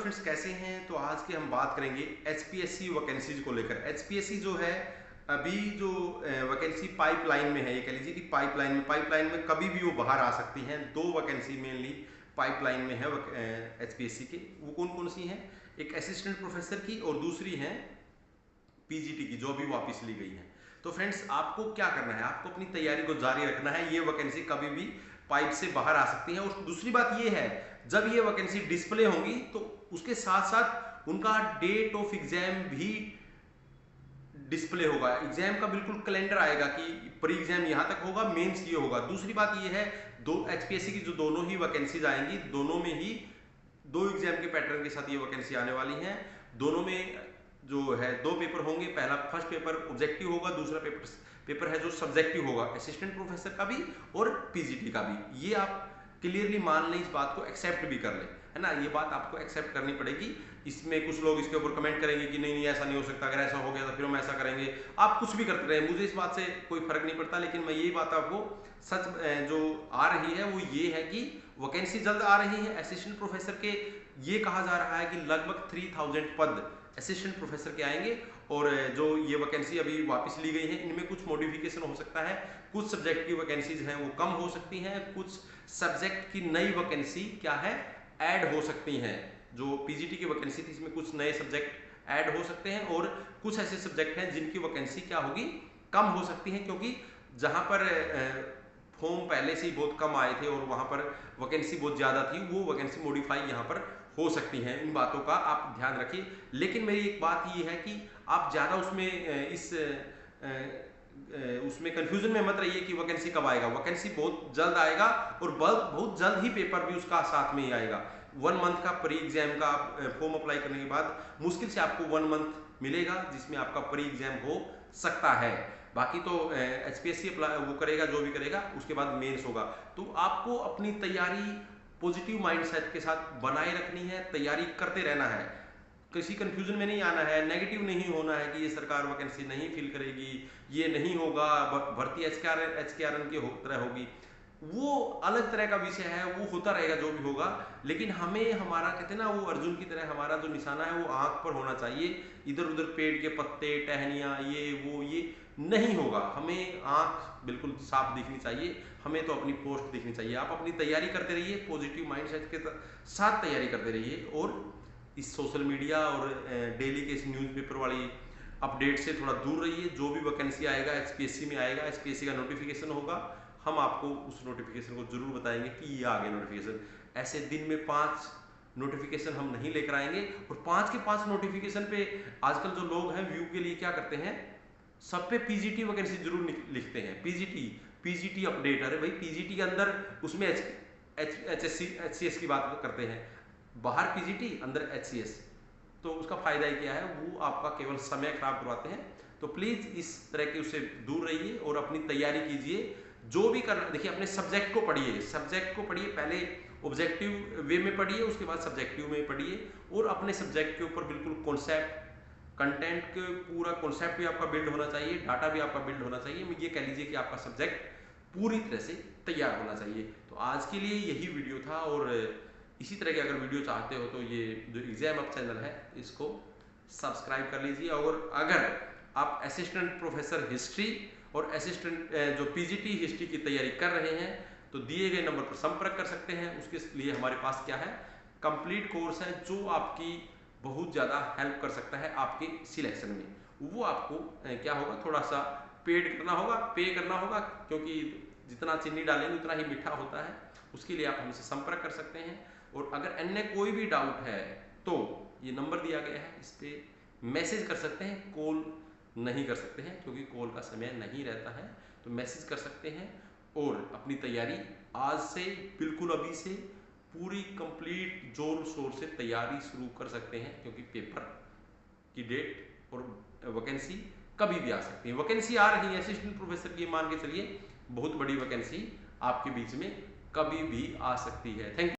Friends कैसे हैं। तो आज की हम बात करेंगे एचपीएससी वैकेंसीज को लेकर। एचपीएससी जो है अभी जो वैकेंसी पाइपलाइन में है, ये कह लीजिए कि पाइपलाइन में कभी भी वो बाहर आ सकती हैं। दो वैकेंसी मेनली पाइपलाइन में है एचपीएससी की। वो कौन कौन सी हैं? एक असिस्टेंट प्रोफेसर की और दूसरी है पीजीटी की, जो अभी वापस ली गई है। तो फ्रेंड्स आपको क्या करना है, आपको अपनी तैयारी को जारी रखना है। ये वैकेंसी कभी भी पाइप से बाहर आ सकती है। और दूसरी बात ये है, जब ये वैकेंसी डिस्प्ले होंगी तो उसके साथ साथ उनका डेट ऑफ एग्जाम भी डिस्प्ले होगा। एग्जाम का बिल्कुल कैलेंडर आएगा कि प्री एग्जाम यहां तक होगा, मेंस ये होगा। दूसरी बात ये है, दो एचपीएससी की जो दोनों ही वैकेंसीज आएंगी, दोनों में ही दो एग्जाम के पैटर्न के साथ ये वैकेंसी आने वाली है। दोनों में जो है दो पेपर होंगे। पहला फर्स्ट पेपर ऑब्जेक्टिव होगा, दूसरा पेपर है जो सब्जेक्टिव होगा, असिस्टेंट प्रोफेसर का भी और पीजीटी का भी। ये आप क्लियरली मान लें, इस बात को एक्सेप्ट भी कर लें, है ना। ये बात आपको एक्सेप्ट करनी पड़ेगी। इसमें कुछ लोग इसके ऊपर कमेंट करेंगे कि नहीं ऐसा नहीं हो सकता, अगर ऐसा हो गया तो फिर हम ऐसा करेंगे। आप कुछ भी करते रहे, मुझे इस बात से कोई फर्क नहीं पड़ता। लेकिन मैं यही बात आपको सच जो आ रही है वो ये है कि वैकेंसी जल्द आ रही है असिस्टेंट प्रोफेसर के। ये कहा जा रहा है कि लगभग 3000 पद असिस्टेंट प्रोफेसर के आएंगे। और जो ये वैकेंसी अभी वापस ली गई है, इनमें कुछ मॉडिफिकेशन हो सकता है। कुछ सब्जेक्ट की वैकेंसीज हैं वो कम हो सकती हैं, कुछ सब्जेक्ट की नई वैकेंसी क्या है ऐड हो सकती हैं। जो पीजीटी की वैकेंसी थी इसमें कुछ नए सब्जेक्ट ऐड हो सकते हैं और कुछ ऐसे सब्जेक्ट हैं जिनकी वैकेंसी क्या होगी, कम हो सकती है। क्योंकि जहां पर फॉर्म पहले से ही बहुत कम आए थे और वहां पर वैकेंसी बहुत ज्यादा थी, वो वैकेंसी मॉडिफाई यहाँ पर हो सकती हैं। इन बातों का आप ध्यान रखिए। लेकिन मेरी एक बात ये है कि आप ज्यादा उसमें कंफ्यूजन में मत रहिए कि वैकेंसी कब आएगा। वैकेंसी बहुत जल्द आएगा और बहुत जल्द ही पेपर भी उसका साथ में ही आएगा। 1 मंथ का प्री एग्जाम का फॉर्म अप्लाई करने के बाद मुश्किल से आपको 1 मंथ मिलेगा जिसमें आपका प्री एग्जाम हो सकता है। बाकी तो एचपीएससी वो करेगा, जो भी करेगा उसके बाद मेंस होगा। तो आपको अपनी तैयारी पॉजिटिव माइंडसेट के साथ बनाए रखनी है, तैयारी करते रहना है, किसी कंफ्यूजन में नहीं आना है, नेगेटिव नहीं होना है कि ये सरकार वैकेंसी नहीं फिल करेगी, ये नहीं होगा, भर्ती एचकेआरएन की तरह होगी। वो अलग तरह का विषय है, वो होता रहेगा जो भी होगा। लेकिन हमें हमारा कहते हैं ना, वो अर्जुन की तरह हमारा जो निशाना है वो आंख पर होना चाहिए। इधर उधर पेड़ के पत्ते, टहनियां, ये नहीं होगा। हमें आंख बिल्कुल साफ दिखनी चाहिए, हमें तो अपनी पोस्ट दिखनी चाहिए। आप अपनी तैयारी करते रहिए, पॉजिटिव माइंडसेट के साथ तैयारी करते रहिए और इस सोशल मीडिया और डेली के इस न्यूज़पेपर वाली अपडेट से थोड़ा दूर रहिए। जो भी वैकेंसी आएगा एचपीएससी में आएगा, एचपीएससी का नोटिफिकेशन होगा, हम आपको उस नोटिफिकेशन को जरूर बताएंगे कि ये आ गया नोटिफिकेशन। ऐसे दिन में 5 नोटिफिकेशन हम नहीं लेकर आएंगे। और 5 के 5 नोटिफिकेशन पे आजकल जो लोग हैं व्यू के लिए क्या करते हैं, सब पे पीजीटी वैकेंसी जरूर लिखते हैं। PGT update. अरे भाई पीजीटी के अंदर उसमें एचसीएस की बात करते हैं, बाहर पीजीटी अंदर एचसीएस। तो उसका फायदा ही क्या है, वो आपका केवल समय खराब करवाते हैं। तो प्लीज इस तरह के उससे दूर रहिए और अपनी तैयारी कीजिए। जो भी करना, देखिए अपने सब्जेक्ट को पढ़िए, पहले ऑब्जेक्टिव वे में पढ़िए, उसके बाद सब्जेक्टिव में पढ़िए और अपने सब्जेक्ट के ऊपर बिल्कुल कॉन्सेप्ट, कंटेंट के पूरा कॉन्सेप्ट भी आपका बिल्ड होना चाहिए, डाटा भी आपका बिल्ड होना चाहिए। ये कह लीजिए कि आपका सब्जेक्ट पूरी तरह से तैयार होना चाहिए। तो आज के लिए यही वीडियो था। और इसी तरह के अगर वीडियो चाहते हो तो ये जो एग्जाम अप चैनल है इसको सब्सक्राइब कर लीजिए। और अगर आप असिस्टेंट प्रोफेसर हिस्ट्री और असिस्टेंट जो पीजीटी हिस्ट्री की तैयारी कर रहे हैं तो दिए गए नंबर पर संपर्क कर सकते हैं। उसके लिए हमारे पास क्या है, कंप्लीट कोर्स है जो आपकी बहुत ज़्यादा हेल्प कर सकता है आपके सिलेक्शन में। वो आपको क्या होगा, थोड़ा सा पे करना होगा, क्योंकि जितना चीनी डालेंगे उतना ही मीठा होता है। उसके लिए आप हमसे संपर्क कर सकते हैं। और अगर अन्य कोई भी डाउट है तो ये नंबर दिया गया है, इस पर मैसेज कर सकते हैं, कॉल नहीं कर सकते हैं क्योंकि कॉल का समय नहीं रहता है। तो मैसेज कर सकते हैं और अपनी तैयारी आज से, बिल्कुल अभी से पूरी कंप्लीट जोर शोर से तैयारी शुरू कर सकते हैं। क्योंकि पेपर की डेट और वैकेंसी कभी भी आ सकती है। वैकेंसी आ रही है असिस्टेंट प्रोफेसर की, मान के चलिए बहुत बड़ी वैकेंसी आपके बीच में कभी भी आ सकती है। Thank you.